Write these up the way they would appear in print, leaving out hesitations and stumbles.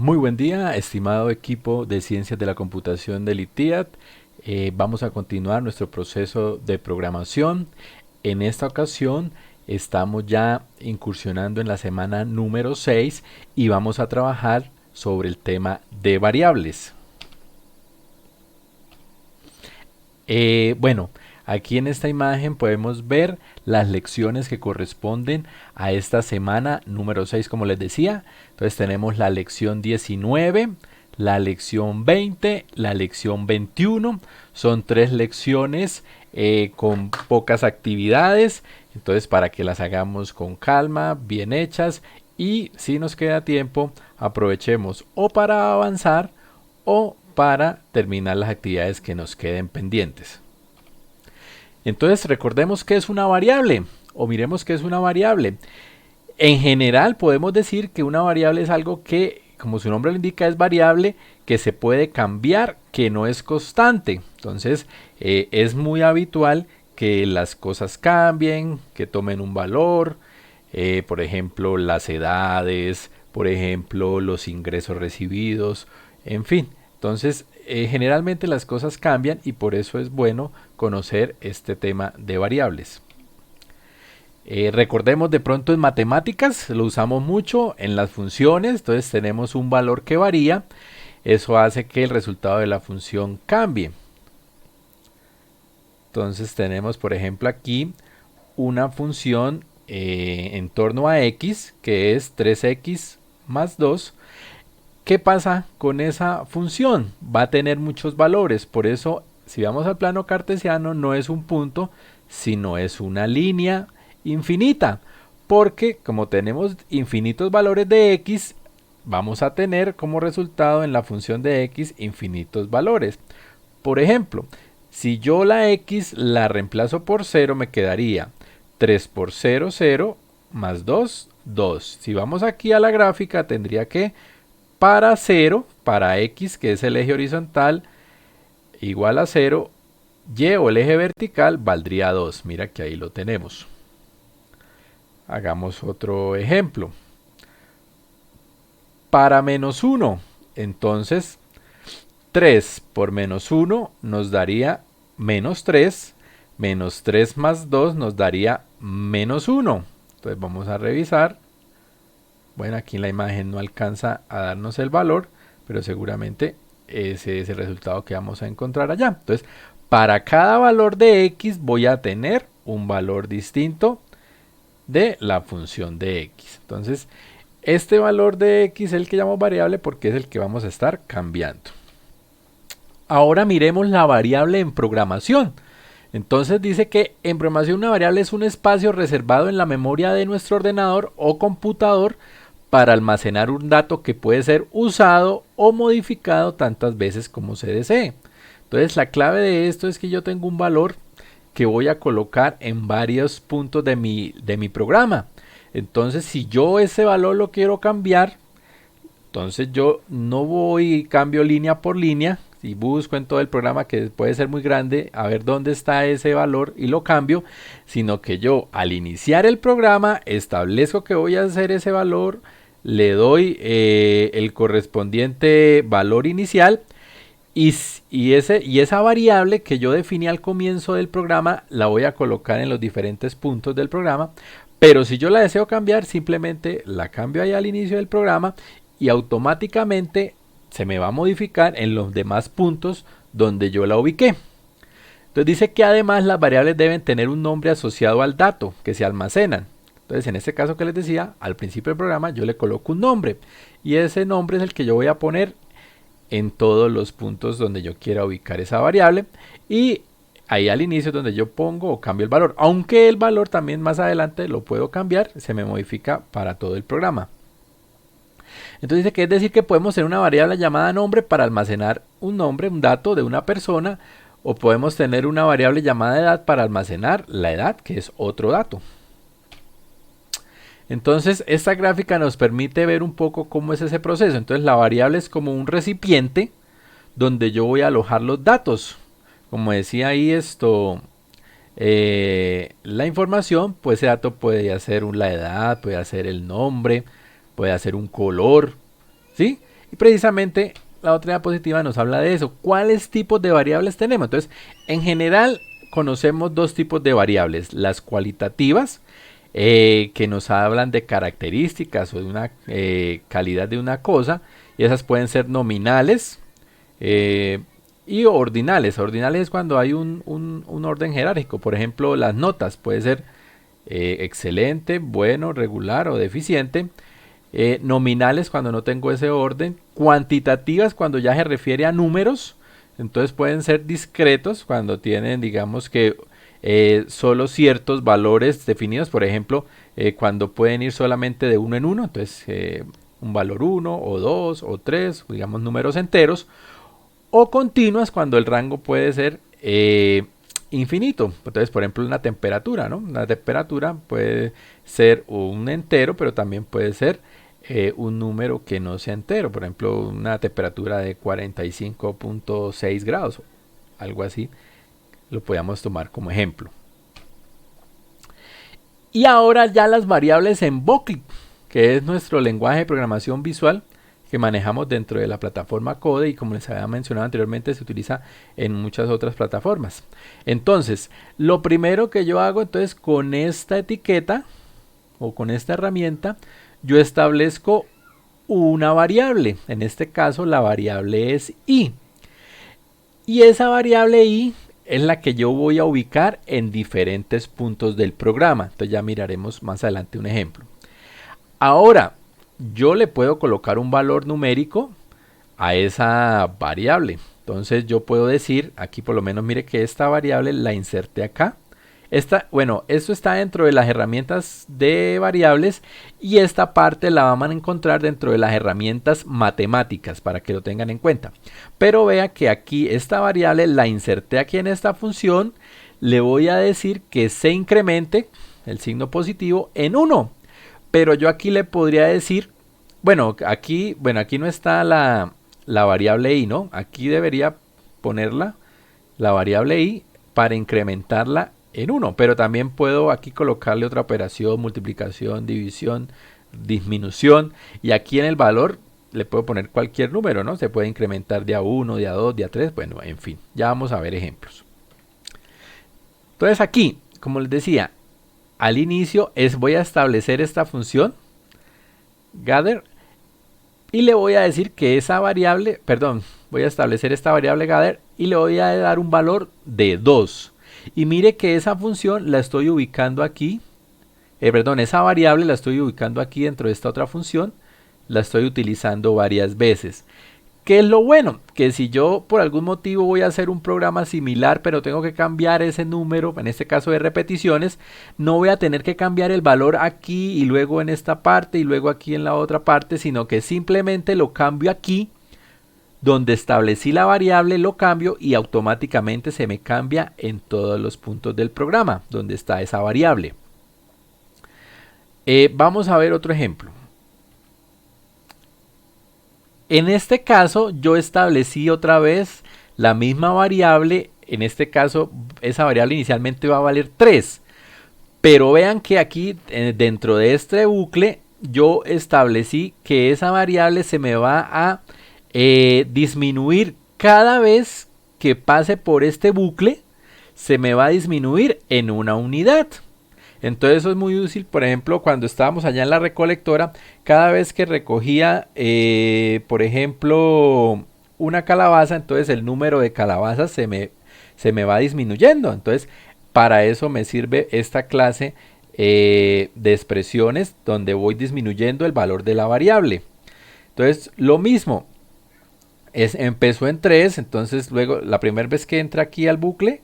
Muy buen día, estimado equipo de Ciencias de la Computación del ITIAD. Vamos a continuar nuestro proceso de programación. En esta ocasión estamos ya incursionando en la semana número 6 y vamos a trabajar sobre el tema de variables. Bueno, aquí en esta imagen podemos ver las lecciones que corresponden a esta semana número 6, como les decía. Entonces tenemos la lección 19, la lección 20, la lección 21. Son 3 lecciones con pocas actividades. Entonces para que las hagamos con calma, bien hechas, y si nos queda tiempo, aprovechemos o para avanzar o para terminar las actividades que nos queden pendientes. Entonces recordemos que es una variable o miremos que es una variable. En general podemos decir que una variable es algo que, como su nombre lo indica, es variable, que se puede cambiar, que no es constante. Entonces es muy habitual que las cosas cambien, que tomen un valor, por ejemplo las edades, por ejemplo los ingresos recibidos, en fin. Entonces generalmente las cosas cambian y por eso es bueno conocer este tema de variables. Recordemos de pronto en matemáticas, lo usamos mucho en las funciones, entonces tenemos un valor que varía, eso hace que el resultado de la función cambie. Entonces tenemos por ejemplo aquí una función en torno a x, que es 3x más 2. ¿Qué pasa con esa función? Va a tener muchos valores, por eso si vamos al plano cartesiano no es un punto, sino es una línea infinita, porque como tenemos infinitos valores de x, vamos a tener como resultado en la función de x infinitos valores. Por ejemplo, si yo la x la reemplazo por 0, me quedaría 3 por 0, 0, más 2, 2. Si vamos aquí a la gráfica, tendría que para 0, para x, que es el eje horizontal, igual a 0, y o el eje vertical valdría 2. Mira que ahí lo tenemos. Hagamos otro ejemplo. Para menos 1, entonces 3 por menos 1 nos daría menos 3, menos 3 más 2 nos daría menos 1. Entonces vamos a revisar. Bueno, aquí en la imagen no alcanza a darnos el valor, pero seguramente ese es el resultado que vamos a encontrar allá. Entonces, para cada valor de x voy a tener un valor distinto de la función de x. Entonces, este valor de x es el que llamo variable porque es el que vamos a estar cambiando. Ahora miremos la variable en programación. Entonces dice que en programación una variable es un espacio reservado en la memoria de nuestro ordenador o computador para almacenar un dato que puede ser usado o modificado tantas veces como se desee. Entonces la clave de esto es que yo tengo un valor que voy a colocar en varios puntos de mi programa. Entonces si yo ese valor lo quiero cambiar, entonces yo no voy y cambio línea por línea y busco en todo el programa, que puede ser muy grande, a ver dónde está ese valor y lo cambio, sino que yo al iniciar el programa establezco que voy a hacer ese valor, le doy el correspondiente valor inicial y esa variable que yo definí al comienzo del programa la voy a colocar en los diferentes puntos del programa. Pero si yo la deseo cambiar, simplemente la cambio ahí al inicio del programa y automáticamente se me va a modificar en los demás puntos donde yo la ubiqué. Entonces dice que además las variables deben tener un nombre asociado al dato que se almacenan. Entonces en este caso que les decía, al principio del programa yo le coloco un nombre y ese nombre es el que yo voy a poner en todos los puntos donde yo quiera ubicar esa variable, y ahí al inicio es donde yo pongo o cambio el valor, aunque el valor también más adelante lo puedo cambiar, se me modifica para todo el programa. Entonces dice que es decir que podemos tener una variable llamada nombre para almacenar un nombre, un dato de una persona, o podemos tener una variable llamada edad para almacenar la edad, que es otro dato. Entonces esta gráfica nos permite ver un poco cómo es ese proceso. Entonces la variable es como un recipiente donde yo voy a alojar los datos. Como decía ahí la información, pues ese dato puede ser la edad, puede ser el nombre, puede ser un color, ¿sí? Y precisamente la otra diapositiva nos habla de eso. ¿Cuáles tipos de variables tenemos? Entonces, en general conocemos dos tipos de variables. Las cualitativas, que nos hablan de características o de una calidad de una cosa. Y esas pueden ser nominales y ordinales. Ordinales es cuando hay un orden jerárquico. Por ejemplo, las notas puede ser excelente, bueno, regular o deficiente. Nominales cuando no tengo ese orden. Cuantitativas cuando ya se refiere a números. Entonces pueden ser discretos cuando tienen, digamos que solo ciertos valores definidos. Por ejemplo, cuando pueden ir solamente de uno en uno. Entonces un valor 1 o 2 o 3, digamos números enteros. O continuas cuando el rango puede ser infinito. Entonces, por ejemplo, una temperatura, ¿no? Una temperatura puede ser un entero, pero también puede ser un número que no sea entero. Por ejemplo, una temperatura de 45.6 grados, algo así, lo podríamos tomar como ejemplo. Y ahora ya las variables en Voclip, que es nuestro lenguaje de programación visual que manejamos dentro de la plataforma Code, y como les había mencionado anteriormente, se utiliza en muchas otras plataformas. Entonces, lo primero que yo hago entonces con esta etiqueta o con esta herramienta, yo establezco una variable. En este caso la variable es i. Y esa variable i es la que yo voy a ubicar en diferentes puntos del programa. Entonces ya miraremos más adelante un ejemplo. Ahora, yo le puedo colocar un valor numérico a esa variable. Entonces yo puedo decir, aquí por lo menos mire que esta variable la inserté acá. Bueno, esto está dentro de las herramientas de variables y esta parte la vamos a encontrar dentro de las herramientas matemáticas para que lo tengan en cuenta. Pero vea que aquí esta variable la inserté aquí en esta función. Le voy a decir que se incremente el signo positivo en 1. Pero yo aquí le podría decir, bueno, aquí no está la variable i, ¿no? Aquí debería ponerla, la variable i, para incrementarla en 1. Pero también puedo aquí colocarle otra operación, multiplicación, división, disminución. Y aquí en el valor le puedo poner cualquier número, ¿no? Se puede incrementar de a 1, de a 2, de a 3, bueno, en fin. Ya vamos a ver ejemplos. Entonces aquí, como les decía, al inicio voy a establecer esta función gather y le voy a decir que esa variable, voy a establecer esta variable gather y le voy a dar un valor de 2. Y mire que esa función la estoy ubicando aquí, esa variable la estoy ubicando aquí dentro de esta otra función, la estoy utilizando varias veces. ¿Qué es lo bueno? Que si yo por algún motivo voy a hacer un programa similar, pero tengo que cambiar ese número, en este caso de repeticiones, no voy a tener que cambiar el valor aquí y luego en esta parte y luego aquí en la otra parte, sino que simplemente lo cambio aquí, donde establecí la variable, lo cambio y automáticamente se me cambia en todos los puntos del programa, donde está esa variable. Vamos a ver otro ejemplo. En este caso yo establecí otra vez la misma variable. En este caso esa variable inicialmente va a valer 3. Pero vean que aquí dentro de este bucle yo establecí que esa variable se me va a disminuir cada vez que pase por este bucle. Se me va a disminuir en una unidad. Entonces eso es muy útil, por ejemplo, cuando estábamos allá en la recolectora, cada vez que recogía, por ejemplo, una calabaza, entonces el número de calabazas se me va disminuyendo. Entonces, para eso me sirve esta clase de expresiones donde voy disminuyendo el valor de la variable. Entonces, lo mismo, empezó en 3, entonces luego la primera vez que entra aquí al bucle,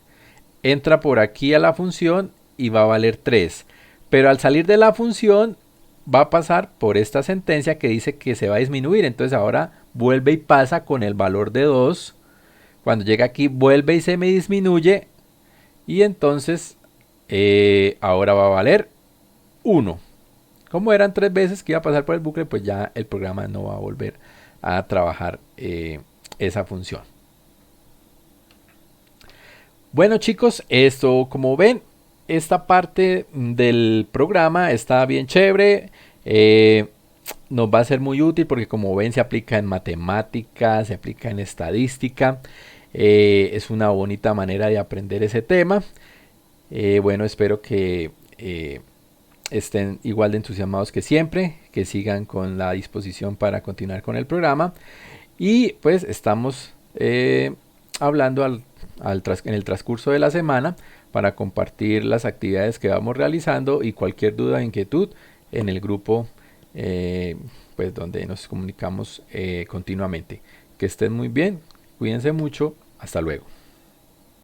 entra por aquí a la función y va a valer 3. Pero al salir de la función va a pasar por esta sentencia que dice que se va a disminuir. Entonces ahora vuelve y pasa con el valor de 2. Cuando llega aquí vuelve y se me disminuye. Y entonces ahora va a valer 1. Como eran 3 veces que iba a pasar por el bucle, pues ya el programa no va a volver a trabajar esa función. Bueno chicos, esto como ven, esta parte del programa está bien chévere. nos va a ser muy útil porque como ven se aplica en matemáticas, se aplica en estadística. Es una bonita manera de aprender ese tema. Bueno, espero que estén igual de entusiasmados que siempre, que sigan con la disposición para continuar con el programa. Y pues estamos hablando en el transcurso de la semana para compartir las actividades que vamos realizando y cualquier duda o inquietud en el grupo pues donde nos comunicamos continuamente. Que estén muy bien, cuídense mucho, hasta luego.